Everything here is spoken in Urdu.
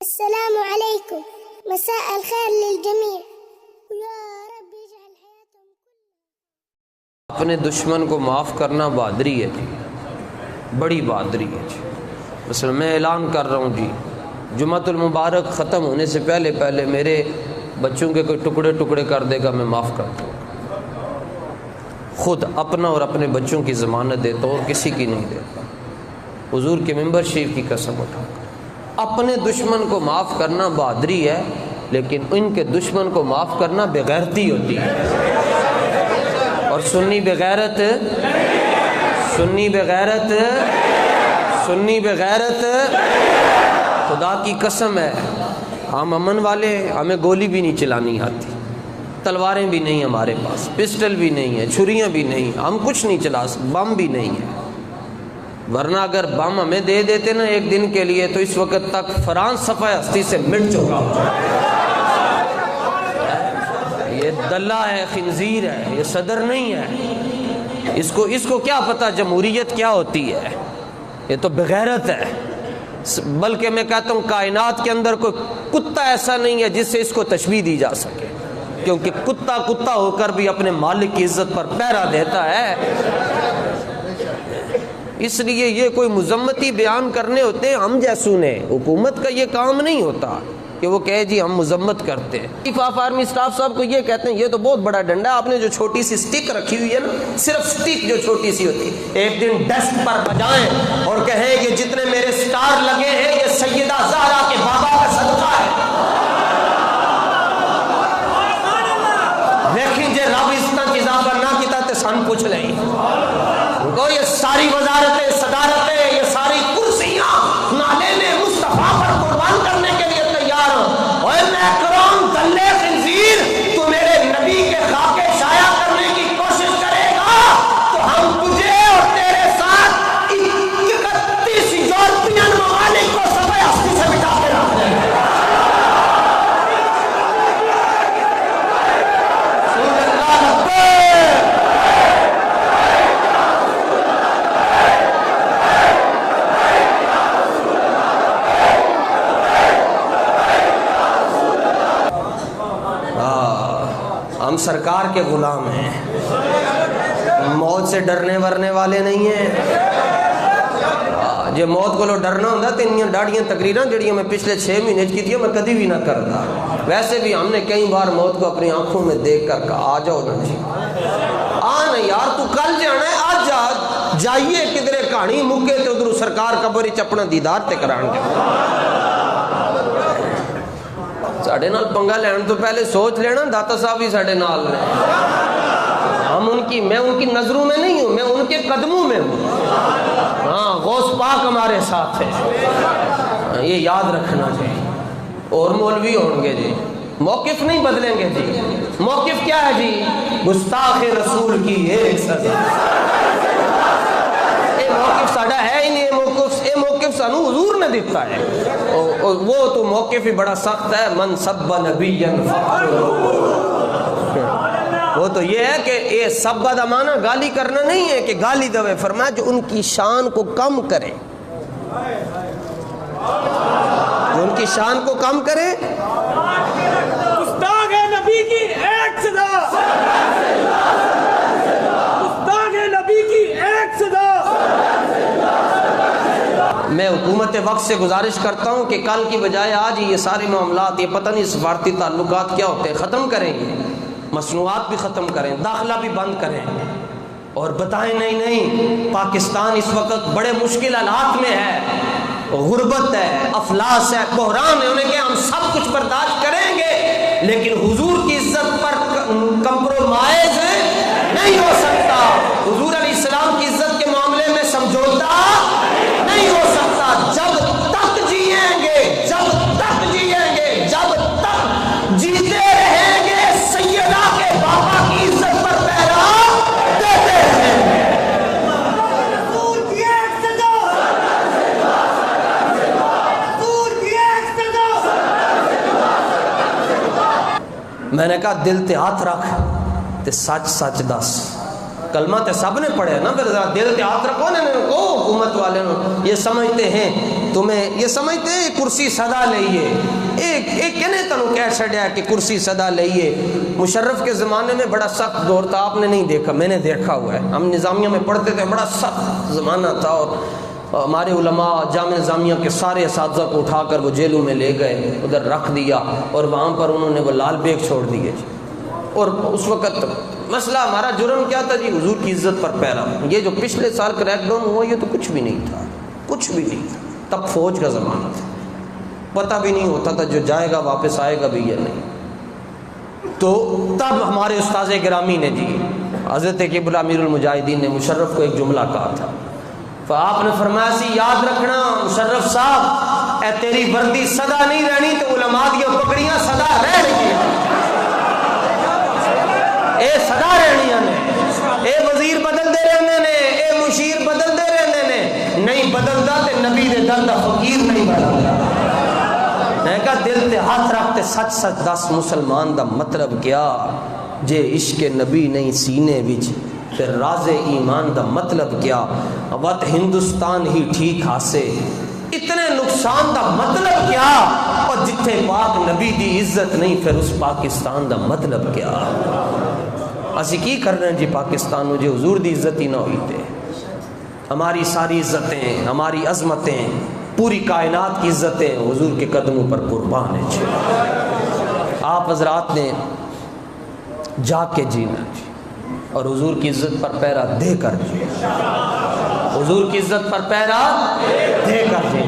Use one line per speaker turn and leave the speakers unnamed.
السلام علیکم مساء الخیر للجمیع یا رب اجعل حیاتهم كلها.
اپنے دشمن کو معاف کرنا بہادری ہے جی، بڑی بہادری ہے جی. مثلا میں اعلان کر رہا ہوں جی، جمعۃ المبارک ختم ہونے سے پہلے پہلے میرے بچوں کے کوئی ٹکڑے ٹکڑے کر دے گا میں معاف کر دوں گا. خود اپنا اور اپنے بچوں کی ضمانت دیتا ہوں اور کسی کی نہیں دیتا، حضور کے منبر شریف کی قسم اٹھا کر. اپنے دشمن کو معاف کرنا بہادری ہے، لیکن ان کے دشمن کو معاف کرنا بغیرتی ہوتی ہے. اور سنی بغیرت خدا کی قسم ہے، ہم امن والے ہیں، ہمیں گولی بھی نہیں چلانی آتی، تلواریں بھی نہیں ہمارے پاس، پسٹل بھی نہیں ہے، چھریاں بھی نہیں، ہم کچھ نہیں چلا سکتے، بم بھی نہیں ہے. ورنہ اگر بم ہمیں دے دیتے نا ایک دن کے لیے تو اس وقت تک فرانس صفحہ ہستی سے مٹ چکا ہوتا. یہ دلہ ہے، خنزیر ہے، یہ صدر نہیں ہے. اس کو کیا پتہ جمہوریت کیا ہوتی ہے؟ یہ تو بغیرت ہے. بلکہ میں کہتا ہوں کائنات کے اندر کوئی کتا ایسا نہیں ہے جس سے اس کو تشبیہ دی جا سکے، کیونکہ کتا ہو کر بھی اپنے مالک کی عزت پر پہرا دیتا ہے. اس لیے یہ کوئی مذمتی بیان کرنے ہوتے ہیں ہم جیسوں نے، حکومت کا یہ کام نہیں ہوتا کہ وہ کہے جی ہم مذمت کرتے ہیں. چیف آف آرمی اسٹاف صاحب کو یہ کہتے ہیں یہ تو بہت بڑا ڈنڈا ہے، آپ نے جو چھوٹی سی سٹک رکھی ہوئی ہے نا، صرف سٹک جو چھوٹی سی ہوتی ہے، ایک دن ڈیسک پر بجائیں اور کہیں کہ جتنے میرے سٹار لگے ہیں یہ سیدہ زہرا کے بابا کا صدقہ ہے. دیکھیں جے رب اس طرح کتابہ نہ کیتا تے سن پوچھ لیں تو یہ ساری وزارتیں، صدارتیں، یہ ساری کرسیاں نالے میں مصطفیٰ پر قربان کرنے کے لیے تیار ہوں. اور میں کروں دلے خنزیر، تو میرے نبی کے خاکے شائع کرنے کی کوشش کرے گا تو ہم تجھے اور تیرے ساتھ 31 یورپین ممالک کو صفحہ ہستی سے مٹا کے رکھ دیں گے. ہم سرکار کے غلام ہیں، موت سے ڈرنے ورنے والے نہیں ہیں. جے موت کو لو ڈرنا ہوتا تو انہی ڈاڑیاں تقریراں جڑیاں میں پچھلے 6 مہینے کی تھی میں کدی بھی نہ کرتا. ویسے بھی ہم نے کئی بار موت کو اپنی آنکھوں میں دیکھ کر کہا آ جاؤ نا جی، نہیں یار تو کل جانا ہے، آج جائیے کدھرے کہانی مکے تو ادھر سرکار قبر وچ اپنا دیدار تے کران گے. ساڑھے نال پنگا لین تو پہلے سوچ لینا داتا صاحب ہی ساڑھے نال نے. میں ان کی نظروں میں نہیں ہوں، میں ان کے قدموں میں ہوں. ہاں غوث پاک ہمارے ساتھ ہے، یہ یاد رکھنا چاہیے. اور مولوی ہوں گے جی، موقف نہیں بدلیں گے جی. موقف کیا ہے جی؟ گستاخ رسول کی ایک سزا. یہ موقف ساڑھا ہے ہی نہیں، یہ موقف سانو حضور نے دیتا ہے. وہ تو موقف ہی بڑا سخت ہے، من سب نبیا فقتلوہ. وہ تو یہ ہے کہ یہ سب دا معنی گالی کرنا نہیں ہے کہ گالی دوے، فرمایا جو ان کی شان کو کم کرے، جو ان کی شان کو کم کرے.
گستاخ نبی کی ایک سزا، گستاخ نبی کی ایک سزا.
میں حکومت وقت سے گزارش کرتا ہوں کہ کل کی بجائے آج یہ سارے معاملات، یہ پتہ نہیں سفارتی تعلقات کیا ہوتے ہیں، ختم کریں گے. مصنوعات بھی ختم کریں، داخلہ بھی بند کریں اور بتائیں نہیں پاکستان اس وقت بڑے مشکل حالات میں ہے، غربت ہے، افلاس ہے، بحران ہے. انہیں کہ ہم سب کچھ برداشت کریں گے لیکن حضور کی عزت پر کمپرومائز نہیں ہو سکتا. حضور علیہ السلام کی عزت کے معاملے میں سمجھوتا نہیں ہو سکتا. جب تک جیئیں گے، جب تک جیئیں گے، جب تک جیتے رہیں گے سیدہ کے بابا کی عزت پر پہرا دیتے رہیں گے. میں نے کہا دل تے ہاتھ رکھ تے سچ سچ دس. کلمہ تے سب نے پڑھے نا، پھر دل تے ہاتھ رکھو نا. حکومت والے یہ سمجھتے ہیں تمہیں یہ سمجھتے ہیں کرسی صدا لئیے، ایک کہنے تنو کہہ چھڑیا کہ کرسی صدا لئیے۔ مشرف کے زمانے میں بڑا سخت دور تھا، آپ نے نہیں دیکھا، میں نے دیکھا ہوا ہے، ہم نظامیہ میں پڑھتے تھے، بڑا سخت زمانہ تھا، اور ہمارے علماء جامعہ نظامیہ کے سارے اساتذہ کو اٹھا کر وہ جیلوں میں لے گئے، ادھر رکھ دیا، اور وہاں پر انہوں نے وہ لال بیگ چھوڑ دیے جی۔ اور اس وقت مسئلہ ہمارا جرم کیا تھا جی؟ حضور کی عزت پر پیرا۔ یہ جو پچھلے سال کریک ڈاؤن ہوا یہ تو کچھ بھی نہیں تھا، کچھ بھی نہیں تھا، تب فوج کا زمانہ تھا، پتہ بھی نہیں ہوتا تھا جو جائے گا واپس آئے گا بھی یا نہیں۔ تو تب ہمارے استاذ گرامی نے جی حضرت قبلہ امیر المجاہدین نے مشرف کو ایک جملہ کہا تھا، آپ نے فرمایا سی یاد رکھنا مشرف صاحب، اے تیری وردی صدا نہیں رہنی تو علماء دی پگڑیاں صدا رہ رہی ہیں، اے صدا رہنیاں نے، اے وزیر بدل دے رہنے نے، اے مشیر بدل دے رہنے نے، نہیں بدلدا تے نبی دے در دا فقیر نہیں بدلدا۔ میں کہا دل تے ہاتھ رکھتے سچ سچ دس مسلمان دا مطلب کیا؟ جے عشق نبی نہیں سینے وچ پھر راز ایمان دا مطلب کیا؟ وقت ہندوستان ہی ٹھیک ہاسے اتنے نقصان دا مطلب کیا؟ اور جتھے پاک نبی دی عزت نہیں پھر اس پاکستان دا مطلب کیا؟ اسی کی کر رہے ہیں جی پاکستان میں، جی حضور دی عزت ہی نہ ہوئی تے ہماری ساری عزتیں، ہماری عظمتیں، پوری کائنات کی عزتیں حضور کے قدموں پر قربان ہیں جی۔ آپ حضرات نے جاگ کے جینا جی، اور حضور کی عزت پر پیرا دے کر جی، حضور کی عزت پر پیرا دے کر جی۔